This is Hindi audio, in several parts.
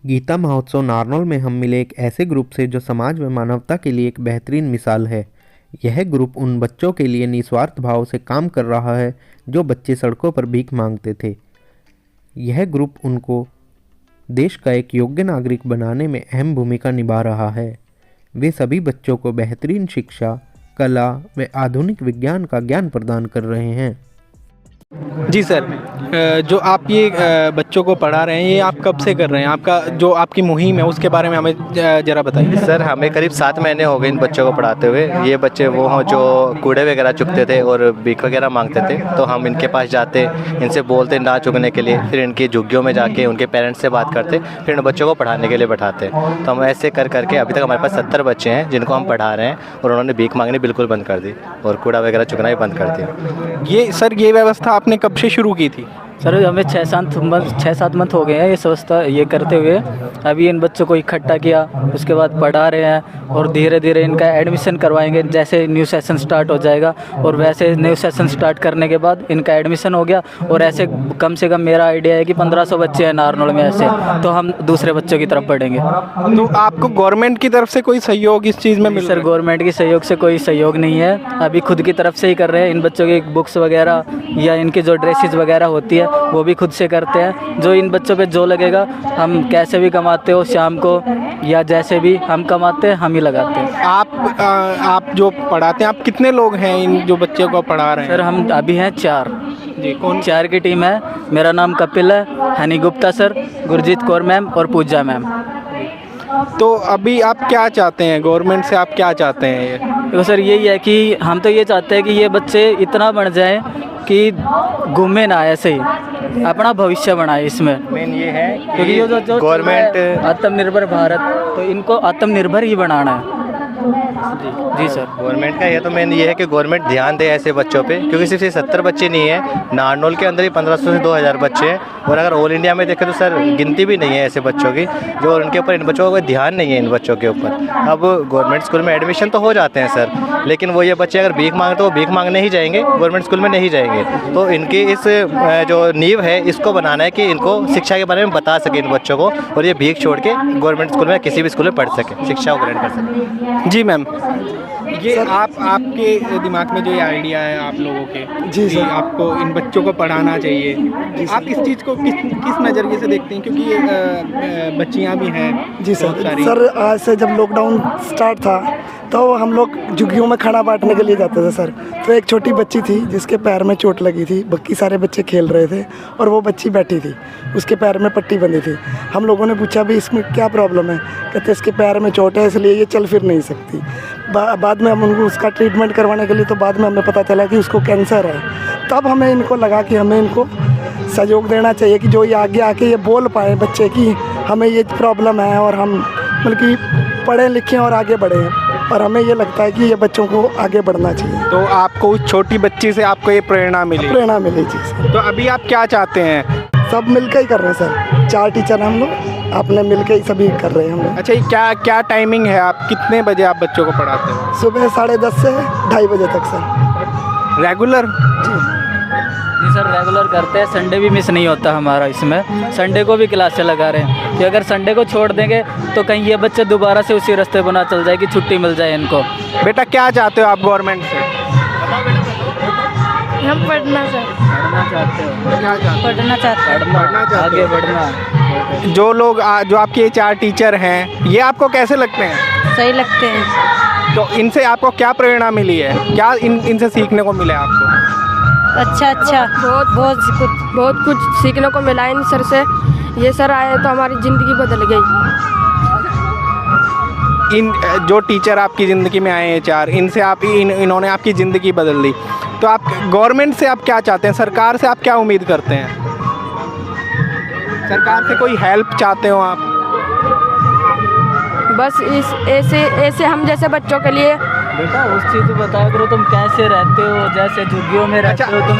गीता महोत्सव नारनौल में हम मिले एक ऐसे ग्रुप से जो समाज व मानवता के लिए एक बेहतरीन मिसाल है। यह ग्रुप उन बच्चों के लिए निस्वार्थ भाव से काम कर रहा है जो बच्चे सड़कों पर भीख मांगते थे। यह ग्रुप उनको देश का एक योग्य नागरिक बनाने में अहम भूमिका निभा रहा है। वे सभी बच्चों को बेहतरीन शिक्षा, कला व आधुनिक विज्ञान का ज्ञान प्रदान कर रहे हैं। जी सर, जो आप ये बच्चों को पढ़ा रहे हैं, ये आप कब से कर रहे हैं? आपका जो आपकी मुहिम है उसके बारे में हमें ज़रा बताइए। सर, हमें करीब 7 महीने हो गए इन बच्चों को पढ़ाते हुए। ये बच्चे वो हों जो कूड़े वगैरह चुगते थे और भीख वगैरह मांगते थे, तो हम इनके पास जाते, इनसे बोलते ना चुगने के लिए, फिर इनकी झुग्गियों में जाके उनके पेरेंट्स से बात करते, फिर इन बच्चों को पढ़ाने के लिए बैठाते। तो हम ऐसे कर करके अभी तक हमारे पास 70 बच्चे हैं जिनको हम पढ़ा रहे हैं, और उन्होंने भीख मांगनी बिल्कुल बंद कर दी और कूड़ा वगैरह चुगना भी बंद कर दिया। ये सर, ये व्यवस्था आपने कब से शुरू की थी? सर हमें 6-7 मंथ हो गए हैं ये संस्था ये करते हुए। अभी इन बच्चों को इकट्ठा किया, उसके बाद पढ़ा रहे हैं और धीरे धीरे इनका एडमिशन करवाएंगे। जैसे न्यू सेशन स्टार्ट हो जाएगा और वैसे न्यू सेशन स्टार्ट करने के बाद इनका एडमिशन हो गया। और ऐसे कम से कम मेरा आइडिया है कि 1500 बच्चे हैं नारनौल में, ऐसे तो हम दूसरे बच्चों की तरफ बढ़ेंगे। तो आपको गवर्नमेंट की तरफ से कोई सहयोग इस चीज़ में मिल? सर गवर्नमेंट की सहयोग से कोई सहयोग नहीं है, अभी खुद की तरफ से ही कर रहे हैं। इन बच्चों की बुक्स वगैरह या इनकी जो ड्रेसेस वगैरह होती है वो भी खुद से करते हैं। जो इन बच्चों पे जो लगेगा, हम कैसे भी कमाते हो शाम को या जैसे भी हम कमाते हैं हम ही लगाते हैं। आप जो पढ़ाते हैं, आप कितने लोग हैं इन जो बच्चों को पढ़ा रहे हैं? सर हम अभी हैं 4 जी। कौन? 4 की टीम है। मेरा नाम कपिल है, हनी गुप्ता सर, गुरजीत कौर मैम और पूजा मैम। तो अभी आप क्या चाहते हैं गवर्नमेंट से? आप क्या चाहते हैं? ये देखो सर, यही है कि हम तो ये चाहते हैं कि ये बच्चे इतना बढ़ जाएं कि घूमे ना, ऐसे ही अपना भविष्य बनाए। इसमें मेन ये है क्योंकि ये जो गवर्नमेंट आत्मनिर्भर भारत, तो इनको आत्मनिर्भर ही बनाना है। जी सर। गवर्नमेंट का ये तो मेन ये है कि गवर्नमेंट ध्यान दे ऐसे बच्चों पे, क्योंकि सिर्फ ये 70 बच्चे नहीं है, नारनौल के अंदर ही 1500 से 2000 बच्चे हैं। और अगर ऑल इंडिया में देखें तो सर गिनती भी नहीं है ऐसे बच्चों की, जो उनके ऊपर, इन बच्चों का कोई ध्यान नहीं है इन बच्चों के ऊपर। अब गवर्नमेंट स्कूल में एडमिशन तो हो जाते हैं सर, लेकिन वो ये बच्चे अगर भीख मांगते तो वो भीख मांगने ही जाएंगे, गवर्नमेंट स्कूल में नहीं जाएंगे। तो इनकी इस जो नींव है इसको बनाना है कि इनको शिक्षा के बारे में बता सके इन बच्चों को, और ये भीख छोड़ के गवर्नमेंट स्कूल में किसी भी स्कूल में पढ़ सके, शिक्षा को ग्रहण कर सके। जी मैम, ये आपके दिमाग में जो ये आइडिया है आप लोगों के, जी सर, आपको इन बच्चों को पढ़ाना चाहिए, आप इस चीज़ को किस नज़रिए से देखते हैं? क्योंकि ये बच्चियाँ भी हैं। जी सर, आज से जब लॉकडाउन स्टार्ट था तो हम लोग झुग्गियों में खाना बांटने के लिए जाते थे सर। तो एक छोटी बच्ची थी जिसके पैर में चोट लगी थी, बाकी सारे बच्चे खेल रहे थे और वो बच्ची बैठी थी, उसके पैर में पट्टी बंधी थी। हम लोगों ने पूछा भी इसमें क्या प्रॉब्लम है? कहते इसके पैर में चोट है इसलिए ये चल फिर नहीं सकती। बाद में हम उनको उसका ट्रीटमेंट करवाने के लिए, तो बाद में हमें पता चला कि उसको कैंसर है। तब हमें इनको लगा कि हमें इनको सहयोग देना चाहिए कि जो ये आगे आके ये बोल पाए बच्चे कि हमें ये प्रॉब्लम है और हम मतलब कि पढ़े लिखे और आगे बढ़े। और हमें ये लगता है कि ये बच्चों को आगे बढ़ना चाहिए। तो आपको उस छोटी बच्ची से आपको ये प्रेरणा मिली? प्रेरणा मिली जी सर। तो अभी आप क्या चाहते हैं? सब मिलकर ही कर रहे हैं सर, 4 टीचर हम लोग, आपने मिलकर ही सभी कर रहे हैं हम लोग। अच्छा, ये क्या टाइमिंग है? आप कितने बजे आप बच्चों को पढ़ाते हैं? सुबह 10:30 से 2:30 बजे तक सर। रेगुलर? जी सर, रेगुलर करते हैं, संडे भी मिस नहीं होता हमारा। इसमें संडे को भी क्लासें लगा रहे हैं कि अगर संडे को छोड़ देंगे तो कहीं ये बच्चे दोबारा से उसी रास्ते पर ना चल जाए कि छुट्टी मिल जाए इनको। बेटा क्या चाहते हो आप गवर्नमेंट से? हम पढ़ना सर। पढ़ना चाहते हो? क्या चाहते पढ़ना चाहते हैं। पढ़ना चाहते आगे हो? बढ़ना। जो लोग जो आपके 4 टीचर हैं, ये आपको कैसे लगते हैं? सही लगते हैं। तो इनसे आपको क्या प्रेरणा मिली है? क्या इनसे सीखने को मिला है आपको? अच्छा बहुत कुछ सीखने को मिला इन सर से। ये सर आए तो हमारी ज़िंदगी बदल गई। इन जो टीचर आपकी ज़िंदगी में आए हैं 4, इनसे इन्होंने आपकी ज़िंदगी बदल दी। तो आप गवर्नमेंट से आप क्या चाहते हैं? सरकार से आप क्या उम्मीद करते हैं? सरकार से कोई हेल्प चाहते हो आप? बस ऐसे हम जैसे बच्चों के लिए। बेटा उस चीज़ को बताया करो, तुम कैसे रहते हो, जैसे झुग्गियों में रहते हो तुम।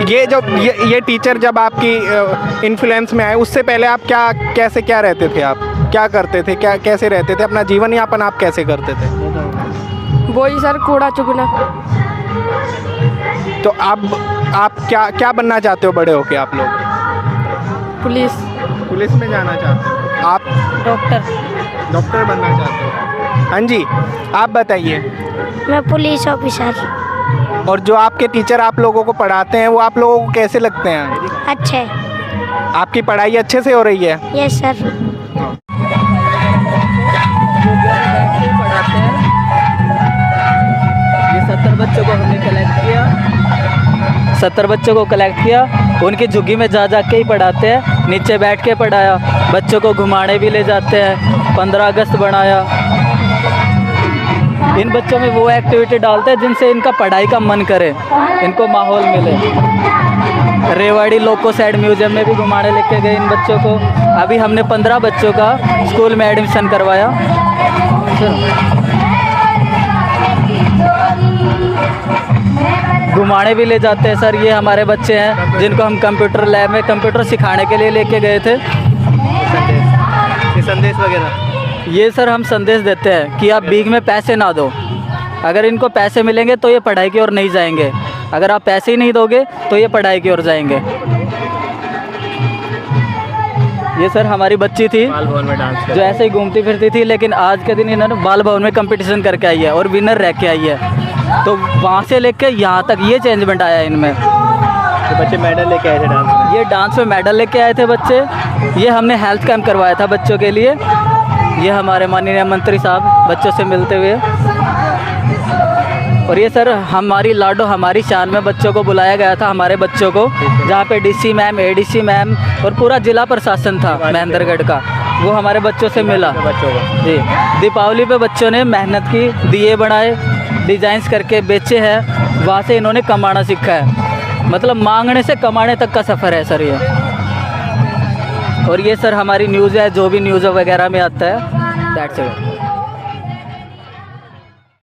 ये टीचर जब आपकी इन्फ्लुएंस में आए, उससे पहले आप क्या रहते थे? आप क्या करते थे? कैसे रहते थे? अपना जीवन यापन आप कैसे करते थे? वही सर, कूड़ा चुगना। तो अब आप क्या बनना चाहते हो बड़े होके आप लोग? पुलिस। पुलिस में जाना चाहते हो? आप डॉक्टर। डॉक्टर बनना चाहते हो? हाँ जी, आप बताइए। मैं पुलिस ऑफिसर। और जो आपके टीचर आप लोगों को पढ़ाते हैं वो आप लोगों को कैसे लगते हैं? अच्छे। आपकी पढ़ाई अच्छे से हो रही है? Yes sir. पढ़ाते हैं, ये 70 बच्चों को हमने कलेक्ट किया, 70 बच्चों को कलेक्ट किया, उनकी झुग्गी में जा जा के ही पढ़ाते हैं, नीचे बैठ के पढ़ाया, बच्चों को घुमाने भी ले जाते हैं, 15 अगस्त बनाया। इन बच्चों में वो एक्टिविटी डालते हैं जिनसे इनका पढ़ाई का मन करे, इनको माहौल मिले। रेवाड़ी लोको साइड म्यूजियम में भी घुमाने लेके गए इन बच्चों को। अभी हमने 15 बच्चों का स्कूल में एडमिशन करवाया। घुमाने भी ले जाते हैं सर। ये हमारे बच्चे हैं जिनको हम कंप्यूटर लैब में कंप्यूटर सिखाने के लिए लेके गए थे। संदेश वगैरह ये सर हम संदेश देते हैं कि आप भीख में पैसे ना दो। अगर इनको पैसे मिलेंगे तो ये पढ़ाई की ओर नहीं जाएंगे, अगर आप पैसे ही नहीं दोगे तो ये पढ़ाई की ओर जाएंगे। ये सर हमारी बच्ची थी बाल भवन में डांस जो ऐसे ही घूमती फिरती थी, लेकिन आज के दिन इन्होंने बाल भवन में कंपटीशन करके आई है और विनर रह के आई है। तो वहाँ से लेके यहाँ तक ये चेंजमेंट आया इनमें। तो बच्चे मेडल लेके आए थे डांस में? ये डांस में मेडल लेके आए थे बच्चे। ये हमने हेल्थ कैंप करवाया था बच्चों के लिए। ये हमारे माननीय मंत्री साहब बच्चों से मिलते हुए। और ये सर हमारी लाडो हमारी शान में बच्चों को बुलाया गया था, हमारे बच्चों को, जहाँ पे डीसी मैम, एडीसी मैम और पूरा जिला प्रशासन था महेंद्रगढ़ का, वो हमारे बच्चों से मिला। बच्चों को जी, दीपावली पे बच्चों ने मेहनत की, दिए बनाए, डिजाइन्स करके बेचे हैं, वहाँ से इन्होंने कमाना सीखा है। मतलब मांगने से कमाने तक का सफ़र है सर ये। और ये सर हमारी न्यूज़ है, जो भी न्यूज़ वगैरह में आता है, दैट्स इट।